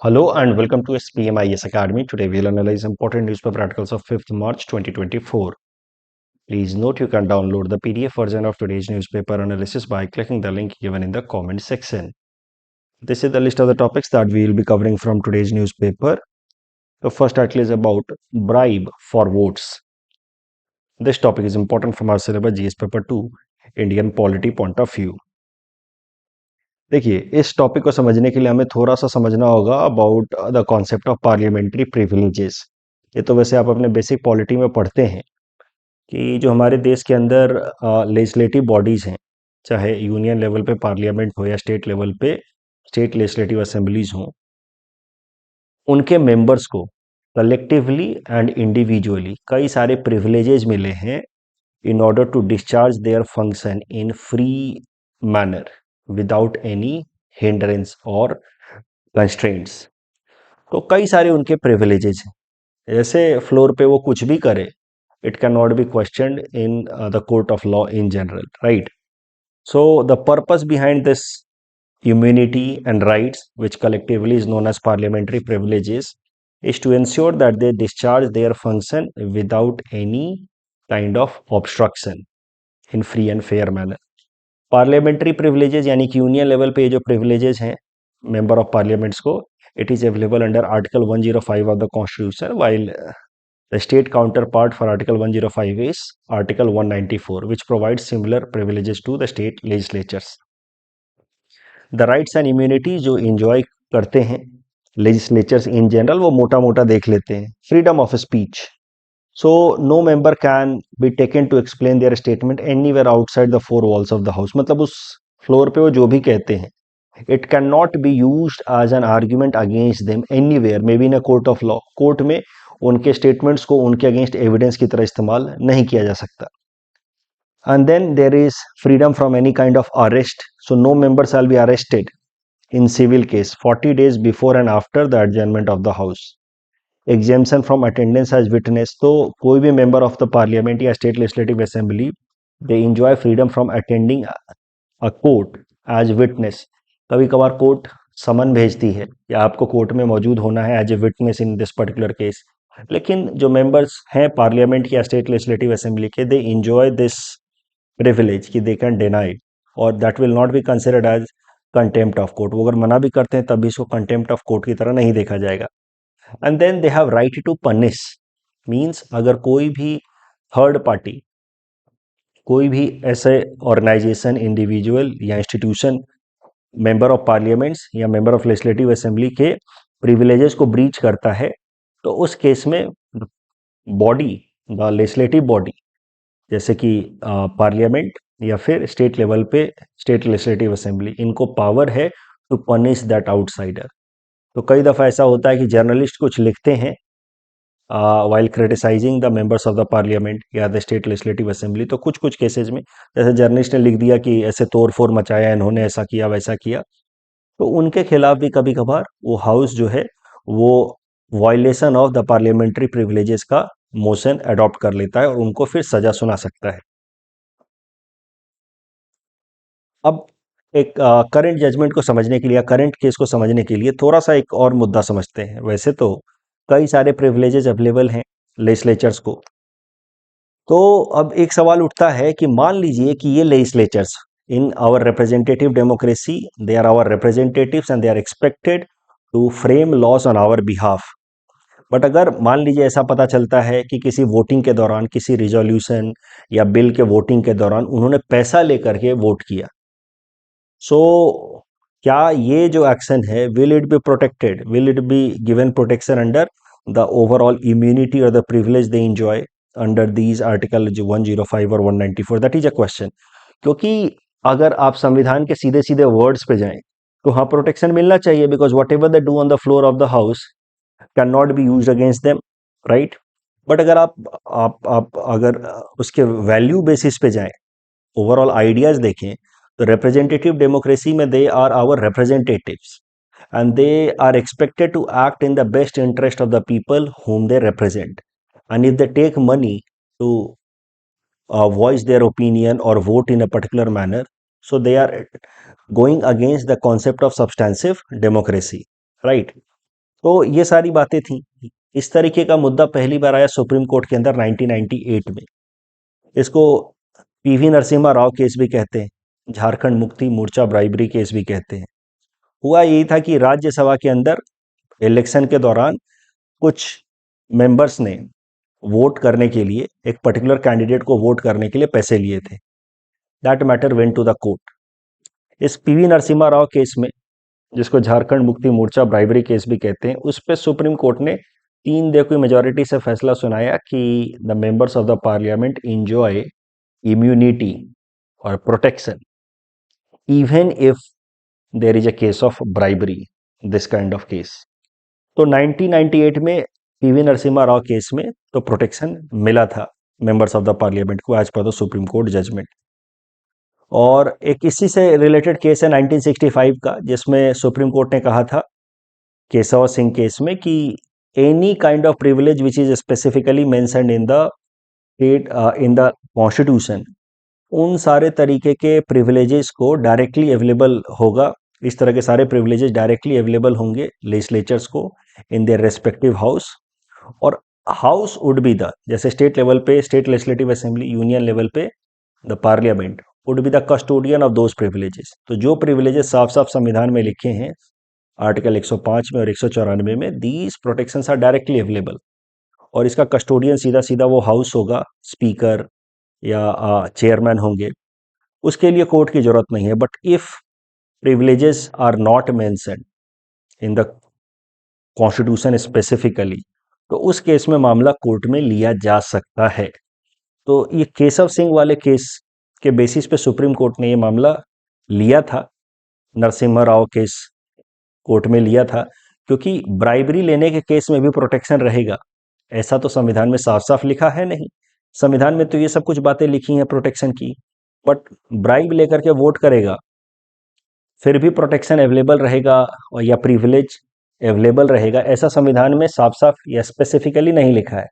Hello and welcome to SPMIS Academy. Today we'll analyze important newspaper articles of 5th March 2024. Please note you can download the PDF version of today's newspaper analysis by clicking the link given in the comment section. This is the list of the topics that we will be covering from today's newspaper. The first article is about bribe for votes. This topic is important from our syllabus GS paper 2, Indian polity point of view. देखिए, इस topic को समझने के लिए हमें थोड़ा सा समझना होगा about the concept of parliamentary privileges. ये तो वैसे आप अपने बेसिक पॉलिटी में पढ़ते हैं कि जो हमारे देश के अंदर लेजिस्लेटिव बॉडीज हैं, चाहे यूनियन लेवल पे पार्लियामेंट हो या स्टेट लेवल पे स्टेट लेजिस्लेटिव असेंबलीज हों, उनके मेंबर्स को कलेक्टिवली एंड इंडिविजुअली कई सारे प्रिविलेजेस मिले हैं in order to discharge their function in free manner without any hindrance or constraints. तो कई सारे उनके privileges हैं। जैसे फ्लोर पे वो कुछ भी करे, it cannot be questioned in the court of law in general, right? So the purpose behind this immunity and rights, which collectively is known as parliamentary privileges, is to ensure that they discharge their function without any kind of obstruction in free and fair manner. Parliamentary privileges यानी कि union level पे जो privileges हैं member of parliaments को, it is available under article 105 of the constitution, while the state counterpart for article 105 is article 194 which provide similar privileges to the state legislatures. The rights and immunity जो enjoy करते हैं legislatures in general, वो मोटा मोटा देख लेते हैं। Freedom of speech, so no member can be taken to explain their statement anywhere outside the four walls of the house। मतलब उस फ्लोर पे वो जो भी कहते हैं, it cannot be used as an argument against them anywhere, maybe in a court of law। Court में उनके स्टेटमेंट्स को उनके अगेंस्ट एविडेंस की तरह इस्तेमाल नहीं किया जा सकता। And then there is freedom from any kind of arrest, so no member shall be arrested in civil case 40 days before and after the adjournment of the house। Exemption from attendance as witness, तो कोई भी member of the parliament या state legislative assembly they enjoy freedom from attending a court as witness. कभी कभार court समन भेजती है या आपको कोर्ट में मौजूद होना है as a witness in this particular case, लेकिन जो मेंबर्स हैं पार्लियामेंट या स्टेट लेजिस्लेटिव असेंबली के, दे इंजॉय दिस प्रिविलेज कि दे कैन डिनाई और that will not be considered as contempt of court. वो अगर मना भी करते हैं तब भी इसको कंटेम्प्ट ऑफ कोर्ट की तरह नहीं देखा जाएगा। And then they have right to punish, means अगर कोई भी थर्ड पार्टी, कोई भी ऐसे ऑर्गेनाइजेशन, इंडिविजुअल या इंस्टीट्यूशन मेंबर ऑफ पार्लियामेंट्स या मेंबर ऑफ लेजिस्लेटिव असेंबली के प्रिविलेजेस को ब्रीच करता है, तो उस केस में बॉडी, द लेजिस्लेटिव बॉडी जैसे कि पार्लियामेंट या फिर स्टेट लेवल पे स्टेट लेजिस्लेटिव असेंबली, इनको पावर है टू पनिश दैट आउटसाइडर। तो कई दफ़ा ऐसा होता है कि जर्नलिस्ट कुछ लिखते हैं while criticising the members of the parliament या द स्टेट लेजिस्लेटिव असेंबली, तो कुछ कुछ केसेस में जैसे जर्नलिस्ट ने लिख दिया कि ऐसे तोड़ फोड़ मचाया, इन्होंने ऐसा किया वैसा किया, तो उनके खिलाफ भी कभी कभार वो हाउस जो है वो violation of the parliamentary privileges का मोशन अडॉप्ट कर लेता है और उनको फिर सजा सुना सकता है। अब एक करंट जजमेंट को समझने के लिए, करंट केस को समझने के लिए थोड़ा सा एक और मुद्दा समझते हैं। वैसे तो कई सारे प्रिविलेजेस अवेलेबल हैं लेजिस्लेचर्स को, तो अब एक सवाल उठता है कि मान लीजिए कि ये legislatures in our representative democracy, they are our representatives and they are expected to frame laws on our behalf. But अगर मान लीजिए ऐसा पता चलता है कि किसी वोटिंग के दौरान, किसी रिजोल्यूशन या बिल के वोटिंग के दौरान उन्होंने पैसा लेकर के वोट किया, सो क्या ये जो एक्शन है, will it be protected, will it be given protection under the overall immunity और the privilege they enjoy under these article 105 और 194? That is a question. क्योंकि अगर आप संविधान के सीधे सीधे वर्ड्स पे जाएं तो हाँ, प्रोटेक्शन मिलना चाहिए, because what ever they do on the floor of the house can not be use against them, right? But अगर आप अगर उसके वैल्यू बेसिस पे जाएं, ओवरऑल आइडियाज देखें, तो रिप्रेजेंटेटिव डेमोक्रेसी में they are our representatives and they are expected to act in the best interest of the people whom they represent, and if they take money to voice their opinion or vote in a particular manner, so they are going against the concept of substantive democracy, right? तो ये सारी बातें थी। इस तरीके का मुद्दा पहली बार आया सुप्रीम कोर्ट के अंदर 1998 में। इसको पीवी नरसिम्हा राव केस भी कहते हैं, झारखंड मुक्ति मोर्चा ब्राइबरी केस भी कहते हैं। हुआ यही था कि राज्यसभा के अंदर इलेक्शन के दौरान कुछ मेंबर्स ने वोट करने के लिए, एक पर्टिकुलर कैंडिडेट को वोट करने के लिए पैसे लिए थे। That matter went to the court. इस पीवी नरसिम्हा राव केस में, जिसको झारखंड मुक्ति मोर्चा ब्राइबरी केस भी कहते हैं, उस पे सुप्रीम कोर्ट ने 3 की मेजोरिटी से फैसला सुनाया कि the members of the parliament enjoy immunity और protection even if there is a case of bribery, this kind of case. तो 1998 में पीवी नरसिम्हा राव केस में तो प्रोटेक्शन मिला था मेंबर्स ऑफ द पार्लियामेंट को as per the supreme court judgement. और एक इसी से रिलेटेड केस है 1965 का, जिसमें सुप्रीम कोर्ट ने कहा था केशव सिंह केस में कि any kind of privilege which is specifically mentioned in the state in the constitution, उन सारे तरीके के प्रिविलेजेस को डायरेक्टली अवेलेबल होगा। इस तरह के सारे प्रिविलेजेस डायरेक्टली अवेलेबल होंगे लेजिस्लेचर्स को इन देयर रेस्पेक्टिव हाउस। और हाउस वुड बी द, जैसे स्टेट लेवल पे state legislative assembly, union level पे the parliament would be the custodian of those privileges. तो जो प्रिविलेजेस साफ साफ संविधान में लिखे हैं आर्टिकल 105 में और 194 में, these protections are directly available, और इसका कस्टोडियन सीधा सीधा वो हाउस होगा, स्पीकर या चेयरमैन होंगे। उसके लिए कोर्ट की जरूरत नहीं है। But if privileges are not mentioned in the constitution specifically, तो उस केस में मामला कोर्ट में लिया जा सकता है। तो ये केशव सिंह वाले केस के बेसिस पे सुप्रीम कोर्ट ने ये मामला लिया था, नरसिम्हा राव केस कोर्ट में लिया था, क्योंकि ब्राइबरी लेने के केस में भी प्रोटेक्शन रहेगा, ऐसा तो संविधान में साफ साफ लिखा है नहीं। संविधान में तो ये सब कुछ बातें लिखी हैं प्रोटेक्शन की, बट ब्राइब लेकर के वोट करेगा फिर भी प्रोटेक्शन अवेलेबल रहेगा और या प्रिविलेज अवेलेबल रहेगा, ऐसा संविधान में साफ साफ या स्पेसिफिकली नहीं लिखा है।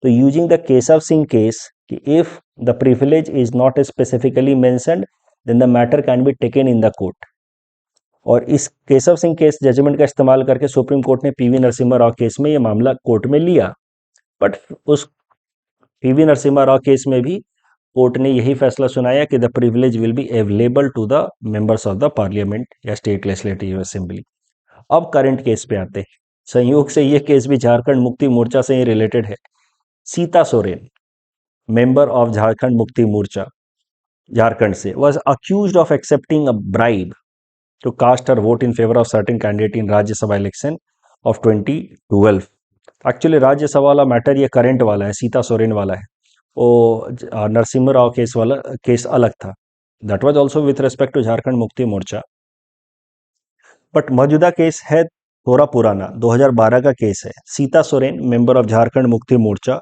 तो using the Keshav Singh case कि if the privilege is not specifically mentioned then the matter can be taken in the court. और इस केशव सिंह केस जजमेंट का इस्तेमाल करके सुप्रीम कोर्ट ने पीवी नरसिम्हा राव केस में ये मामला कोर्ट में लिया। बट उस पीवी नरसिम्हा राव केस में भी कोर्ट ने यही फैसला सुनाया कि the privilege will be available to the members of the parliament या स्टेट लेजिस्लेटिव असेंबली। अब करंट केस पे आते हैं। संयोग से ये केस भी झारखंड मुक्ति मोर्चा से ही रिलेटेड है। सीता सोरेन, मेंबर ऑफ झारखंड मुक्ति मोर्चा झारखंड से, was accused of accepting a bribe to cast her vote in favor of certain candidate in Rajya Sabha election of 2012। Actually Rajya Sabha वाला मैटर ये करंट वाला है, सीता सोरेन वाला है। वो नरसिम्हा राव केस वाला केस अलग था। That was also with respect to Jharkhand Mukti Morcha. But मौजूदा केस है थोड़ा पुराना, 2012 का केस है। Sita Soren, member of Jharkhand Mukti Morcha,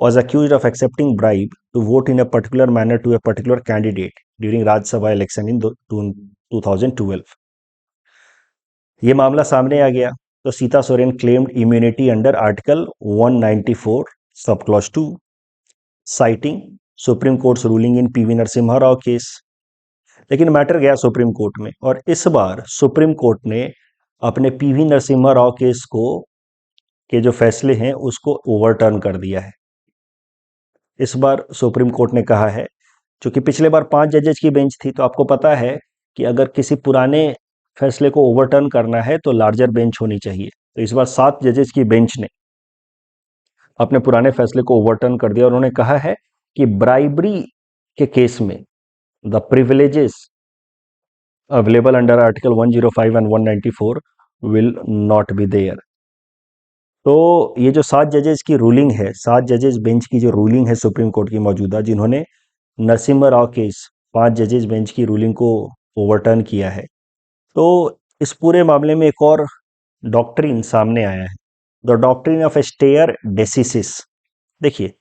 was accused of accepting bribe to vote in a particular manner to a particular candidate during Rajya Sabha election in 2012। ये मामला सामने आ गया तो Sita Soren claimed immunity under Article 194 sub clause 2 citing supreme courts ruling in PV Narasimha Rao case. लेकिन matter गया supreme court में और इस बार सुप्रीम कोर्ट ने अपने पीवी नरसिम्हा राव केस को के जो फैसले हैं उसको ओवरटर्न कर दिया है। इस बार सुप्रीम कोर्ट ने कहा है, क्योंकि पिछले बार 5 जजेस की बेंच थी, तो आपको पता है कि अगर किसी पुराने फैसले को ओवरटर्न करना है तो लार्जर बेंच होनी चाहिए। तो इस बार 7 जजेस की बेंच ने अपने पुराने फैसले को ओवरटर्न कर दिया और उन्होंने कहा है कि ब्राइबरी के केस में the privileges available under article 105 and 194 will not be there. तो ये जो 7 जजेस की रूलिंग है, 7 जजेस बेंच की जो रूलिंग है सुप्रीम कोर्ट की मौजूदा, जिन्होंने नरसिम्हा राव केस 5 जजेस बेंच की रूलिंग को ओवरटर्न किया है, तो इस पूरे मामले में एक और डॉक्ट्रिन सामने आया है, the doctrine of stare decisis. देखिए,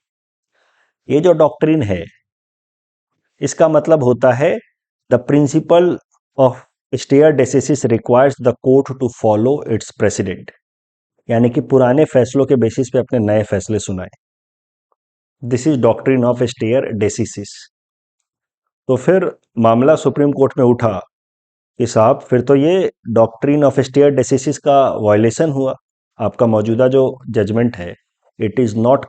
ये जो डॉक्ट्रिन है इसका मतलब होता है the principle of stare decisis requires the court to follow its precedent, यानी कि पुराने फैसलों के बेसिस पे अपने नए फैसले सुनाए। This is doctrine of stare decisis. तो फिर मामला सुप्रीम कोर्ट में उठा कि साहब फिर तो ये डॉक्ट्रिन ऑफ स्टेयर डेसिसिस का वायलेशन हुआ, आपका मौजूदा जो जजमेंट है it is not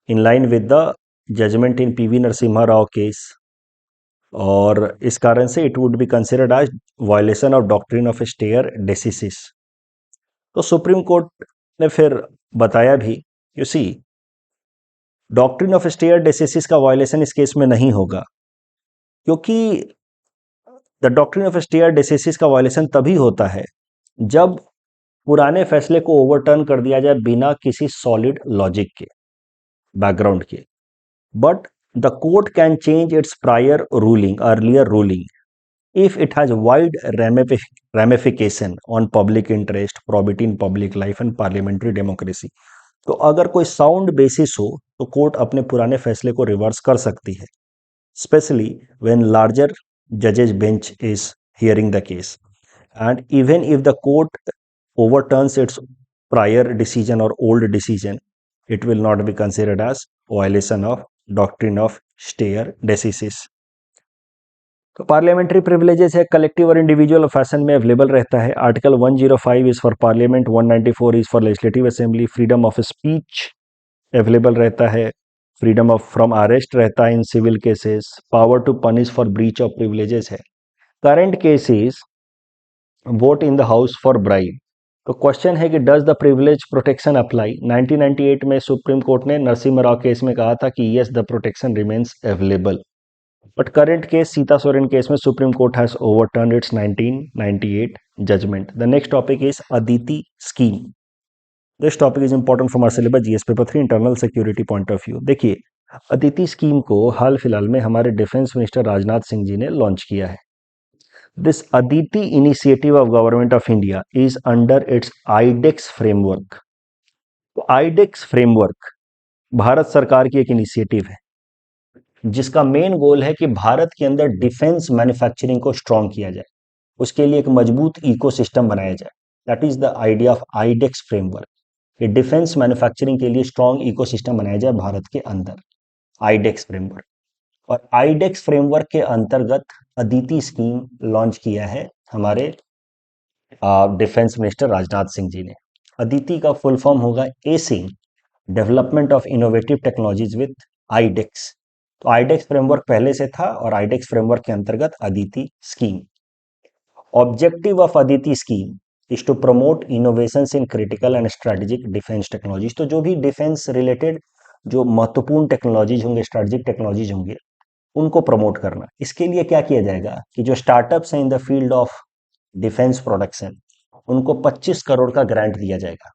in line with the judgment in PV Narasimha Rao case, और इस कारण से it would be considered as violation of doctrine of stare decisis. तो सुप्रीम कोर्ट ने फिर बताया भी, you see, doctrine of stare decisis का वायलेशन इस केस में नहीं होगा, क्योंकि the doctrine of stare decisis का वायलेशन तभी होता है जब पुराने फैसले को ओवरटर्न कर दिया जाए बिना किसी सॉलिड लॉजिक के, बैकग्राउंड के। But the court can change it's prior ruling, earlier ruling, if it has wide ramification on public interest, probity in public life and parliamentary democracy। तो अगर कोई साउंड बेसिस हो तो कोर्ट अपने पुराने फैसले को रिवर्स कर सकती है, स्पेशली व्हेन लार्जर जजेस bench is hearing the case, and even if the court overturns its prior decision or old decision, it will not be considered as violation of doctrine of stare decisis। तो parliamentary privileges है, collective और individual fashion में available रहता है। Article 105 is for parliament, 194 is for legislative assembly. Freedom of speech available रहता है, freedom of from arrest रहता है in civil cases, power to punish for breach of privileges है। Current cases vote in the house for bribe. तो question है कि does the privilege protection apply. 1998 में supreme court ने नरसिम्हा राव केस में कहा था कि yes the protection remains available, but current case Sita Soren case में supreme court has overturned its 1998 judgment. The next topic is Aditi scheme. This topic is important from our syllabus GS paper 3 internal security point of view. देखिए, Aditi scheme को हाल फिलहाल में हमारे defence minister Rajnath Singh ji ने launch किया है। This Aditi initiative of Government of India is under its IDEX framework। तो IDEX फ्रेमवर्क भारत सरकार की एक इनिशिएटिव है जिसका मेन गोल है कि भारत के अंदर डिफेंस मैन्युफैक्चरिंग को स्ट्रॉन्ग किया जाए, उसके लिए एक मजबूत इकोसिस्टम बनाया जाए। That is the idea of iDEX framework, कि डिफेंस मैन्युफैक्चरिंग के लिए स्ट्रॉन्ग इकोसिस्टम बनाया जाए भारत के अंदर, आईडेक्स फ्रेमवर्क। और आईडेक्स फ्रेमवर्क के अंतर्गत अदिति स्कीम लॉन्च किया है हमारे डिफेंस मिनिस्टर राजनाथ सिंह जी ने। अदिति का फुल फॉर्म होगा acing development of innovative technologies with iDEX. तो आईडेक्स फ्रेमवर्क पहले से था और आईडेक्स फ्रेमवर्क के अंतर्गत Aditi scheme. Objective of Aditi scheme is to promote innovations in critical and strategic defence technologies. तो जो भी डिफेंस रिलेटेड जो महत्वपूर्ण टेक्नोलॉजीज होंगे, स्ट्रेटेजिक टेक्नोलॉजीज होंगे, उनको प्रमोट करना। इसके लिए क्या किया जाएगा कि जो स्टार्टअप्स हैं in the field of defence production, उनको 25 करोड़ का ग्रांट दिया जाएगा।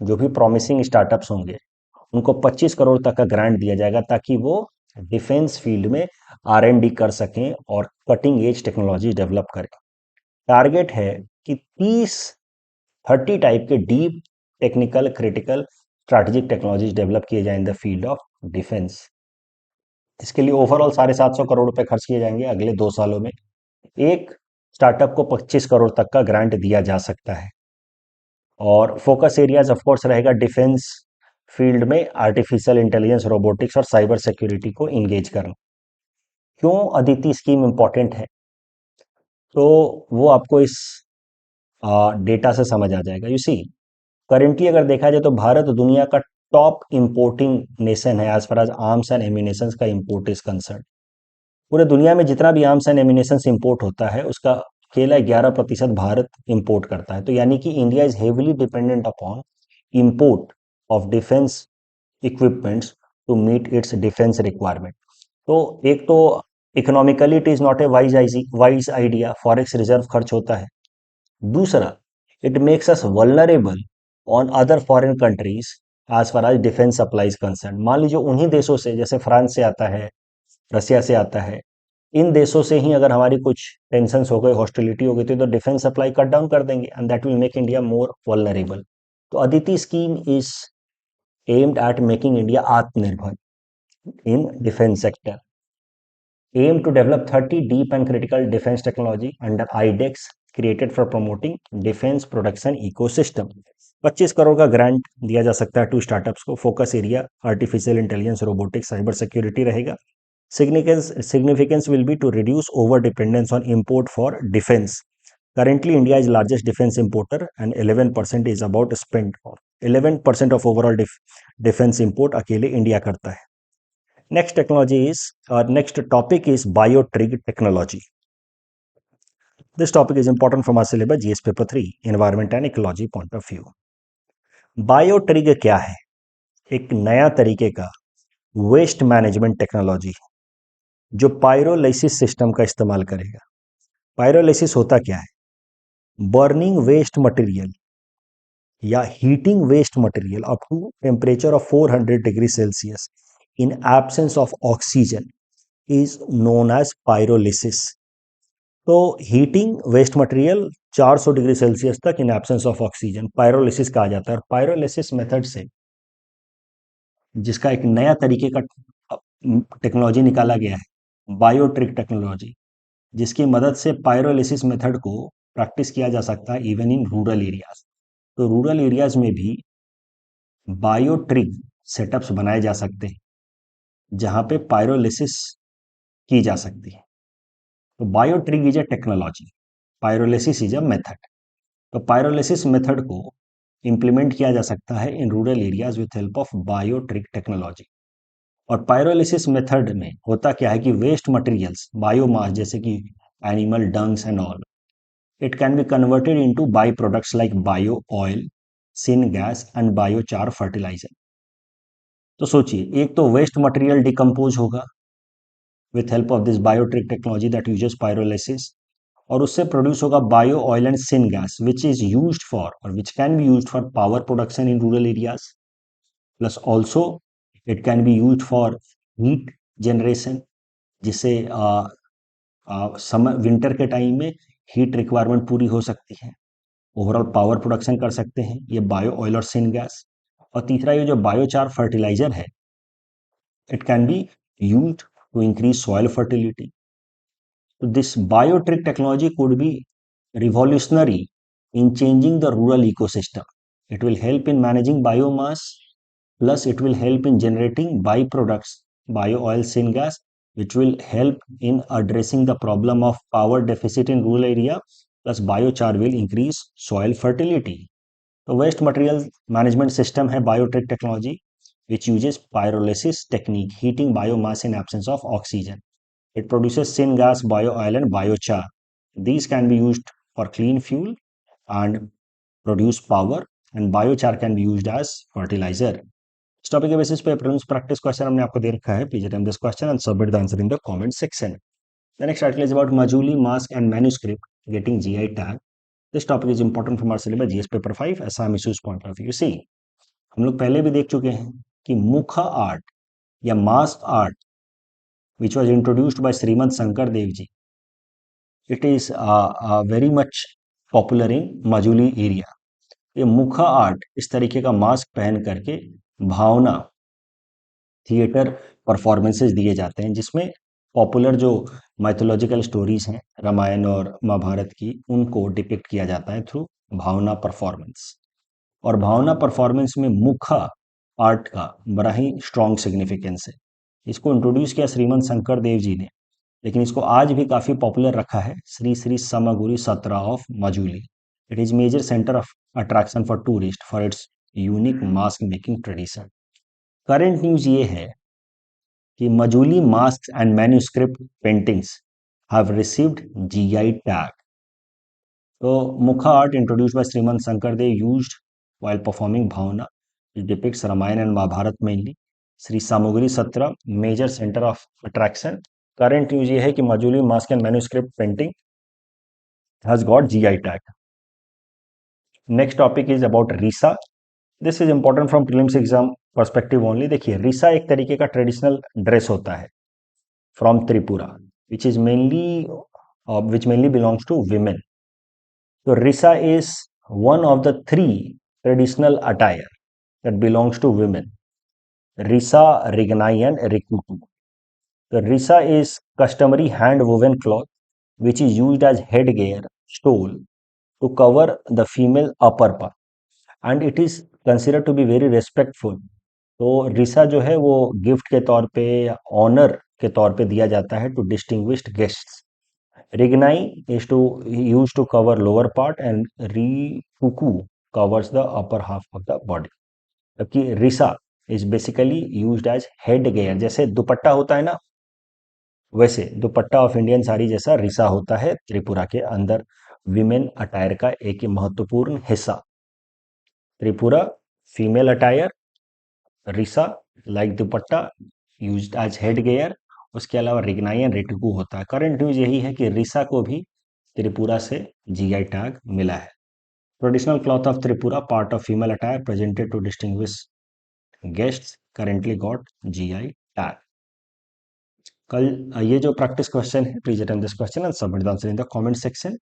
जो भी प्रॉमिसिंग स्टार्टअप्स होंगे उनको 25 करोड़ तक का ग्रांट दिया जाएगा ताकि वो डिफेंस फील्ड में R&D कर सकें और कटिंग एज टेक्नोलॉजी डेवलप करें। टारगेट है कि 30 टाइप के deep technical critical strategic technologies develop किए जाए in the field of defence. इसके लिए ओवरऑल 750 करोड़ रुपए खर्च किए जाएंगे अगले 2 सालों में। एक स्टार्टअप को 25 करोड़ तक का ग्रांट दिया जा सकता है। और फोकस एरियाज ऑफ कोर्स रहेगा डिफेंस फील्ड में आर्टिफिशियल इंटेलिजेंस, रोबोटिक्स और साइबर सिक्योरिटी को इंगेज करना। क्यों अदिति स्कीम इंपॉर्टेंट है, तो वो आपको इस डेटा से समझ आ जाएगा। यू सी, करेंटली अगर देखा जाए तो भारत दुनिया का टॉप इंपोर्टिंग नेशन है as far as arms and ammunition का इंपोर्ट इज कंसर्न। पूरे दुनिया में जितना भी आर्म्स एंड एम्यूनेशन इंपोर्ट होता है उसका केवल 11% भारत इंपोर्ट करता है। तो यानी कि India is heavily dependent upon import of defence equipments to meet its defence requirement. तो एक तो economically it is not a wise idea, forex reserve खर्च होता है। दूसरा, it makes us vulnerable on other foreign countries as far as defence supplies concern. मान लीजिए उन्हीं देशों से, जैसे फ्रांस से आता है, रसिया से आता है, इन देशों से ही अगर हमारी कुछ टेंशन हो गए, हॉस्टिलिटी हो गई तो डिफेंस सप्लाई कट डाउन कर देंगे and that will make India more vulnerable. तो Aditi scheme is aimed at making India Atmanirbhar in defense sector, aim to develop 30 deep and critical defense technology under IDEX created for promoting defense production ecosystem। 25 crore का grant दिया जा सकता है to startups को। Focus area artificial intelligence, robotics, cyber security रहेगा। Significance will be to reduce over dependence on import for defence. Currently, India is largest defense importer and 11% is about spent 11% of overall defence import अकेले India करता है. Next technology is next topic is BioTRIG technology. This topic is important from our syllabus GS paper 3 environment and ecology point of view. BioTRIG क्या है? एक नया तरीके का waste management technology जो पायरोलिसिस सिस्टम का इस्तेमाल करेगा. पायरोलिसिस होता क्या है? बर्निंग वेस्ट मटेरियल या heating waste material up to temperature of 400 degree Celsius in absence of oxygen is known as pyrolysis. तो heating waste material 400 degree Celsius तक in absence of oxygen pyrolysis कहा जाता है. और पायरोलिसिस मेथड से जिसका एक नया तरीके का टेक्नोलॉजी निकाला गया है, बायोट्रिक टेक्नोलॉजी, जिसकी मदद से पायरोलिसिस मेथड को प्रैक्टिस किया जा सकता है इवन इन रूरल एरियाज. तो रूरल एरियाज में भी बायोट्रिक सेटअप्स बनाए जा सकते हैं जहां पे पायरोलिसिस की जा सकती है. तो BioTRIG is a technology, pyrolysis is a method. तो पायरोलिसिस मेथड को इंप्लीमेंट किया जा सकता है in rural areas with help of BioTRIG technology. और पायरोलिसिस मेथड में होता क्या है कि वेस्ट मटेरियल्स बायोमास जैसे कि animal dungs and all, it can be converted into by products like bio oil, syngas and biochar fertiliser. तो सोचिए, एक तो वेस्ट मटेरियल डिकम्पोज होगा with help of this BioTRIG technology that uses pyrolysis, और उससे produce होगा bio oil and syngas which is used for और which can be used for power production in rural areas. Plus also it can be used for heat generation, जिससे summer winter के time में heat requirement पूरी हो सकती है. Overall power production कर सकते हैं ये बायो ऑयल और सिन गैस. और तीसरा ये जो बायोचार फर्टिलाइजर है, it can be used to increase soil fertility. So this biotrick technology could be revolutionary in changing the rural ecosystem. It will help in managing biomass, plus it will help in generating byproducts, bio-oil syngas, which will help in addressing the problem of power deficit in rural area, plus biochar will increase soil fertility. तो waste material management system है BioTRIG technology which uses pyrolysis technique, heating biomass in absence of oxygen. It produces syngas, bio-oil and biochar. These can be used for clean fuel and produce power, and biochar can be used as fertilizer. इस topic के basis पे prelims practice question हमने आपको दे रखा है. Please attempt this question and submit the answer in the comment section. The next article is about Majuli mask and manuscript getting GI tag. This topic is important from our syllabus GS paper 5 Assam issues point of view. See, हम लोग पहले भी देख चुके हैं कि मुखा art या mask art which was introduced by Srimad Shankar Dev ji. It is very much popular in Majuli area. ये मुखा आर्ट इस तरीके का मास्क पहन करके भावना थिएटर परफॉर्मेंसेस दिए जाते हैं, जिसमें पॉपुलर जो माइथोलॉजिकल स्टोरीज हैं रामायण और महाभारत की, उनको डिपिक्ट किया जाता है थ्रू भावना परफॉर्मेंस. और भावना परफॉर्मेंस में मुखा आर्ट का बड़ा ही स्ट्रॉन्ग सिग्निफिकेंस है. इसको इंट्रोड्यूस किया श्रीमंत शंकर देव जी ने, लेकिन इसको आज भी काफी पॉपुलर रखा है Shri Shri Samaguri Satra of Majuli. It is major centre of attraction for tourist for its unique mask making tradition. Current news ये है कि Majuli mask and manuscript paintings have received GI tag. तो mukha art introduced by Srimanta Sankar Dev used while performing Bhavana, which depicts Ramayana and Mahabharat mainly. Sri Samogri Satra, major center of attraction. Current news ये है कि Majuli mask and manuscript painting has got GI tag. Next topic is about Risa. This is important from prelims exam perspective only. देखिए, Risa एक तरीके का traditional dress होता है from Tripura, which is mainly belongs to women. So Risa is one of the three traditional attire that belongs to women. Risa, Rignai and Rikutu. The Risa is customary hand-woven cloth which is used as headgear, stole to cover the female upper part, and it is considered to be very respectful. तो रिसा जो है वो gift के तौर पे या honour के तौर पे दिया जाता है to distinguished guests. Rignai is to use to cover lower part and Rikutu covers the upper half of the body. जबकि Risa is basically used as head gear, जैसे दुपट्टा होता है ना, वैसे दुपट्टा ऑफ इंडियन साड़ी जैसा रिसा होता है त्रिपुरा के अंदर विमेन अटायर का एक महत्वपूर्ण हिस्सा। Tripura female attire, Risa like dupatta used as head gear. उसके अलावा रिग्नाई एंड रिटिकू होता है। करंट न्यूज यही है कि रिसा को भी त्रिपुरा से जीआई टैग मिला है। Traditional cloth of Tripura part of female attire presented to distinguish guests currently got GI tag. कल ये जो प्रैक्टिस क्वेश्चन है, please attempt this question and submit the answer in the comment section.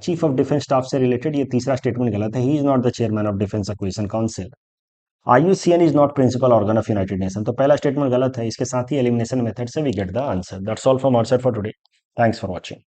Chief of defence staff से related ये तीसरा statement गलत है। He is not the chairman of defence acquisition council. IUCN is not principal organ of United Nation. तो पहला statement गलत है। इसके साथ ही एलिमिनेशन मेथड से we get the answer. That's all from our side for today. Thanks for watching.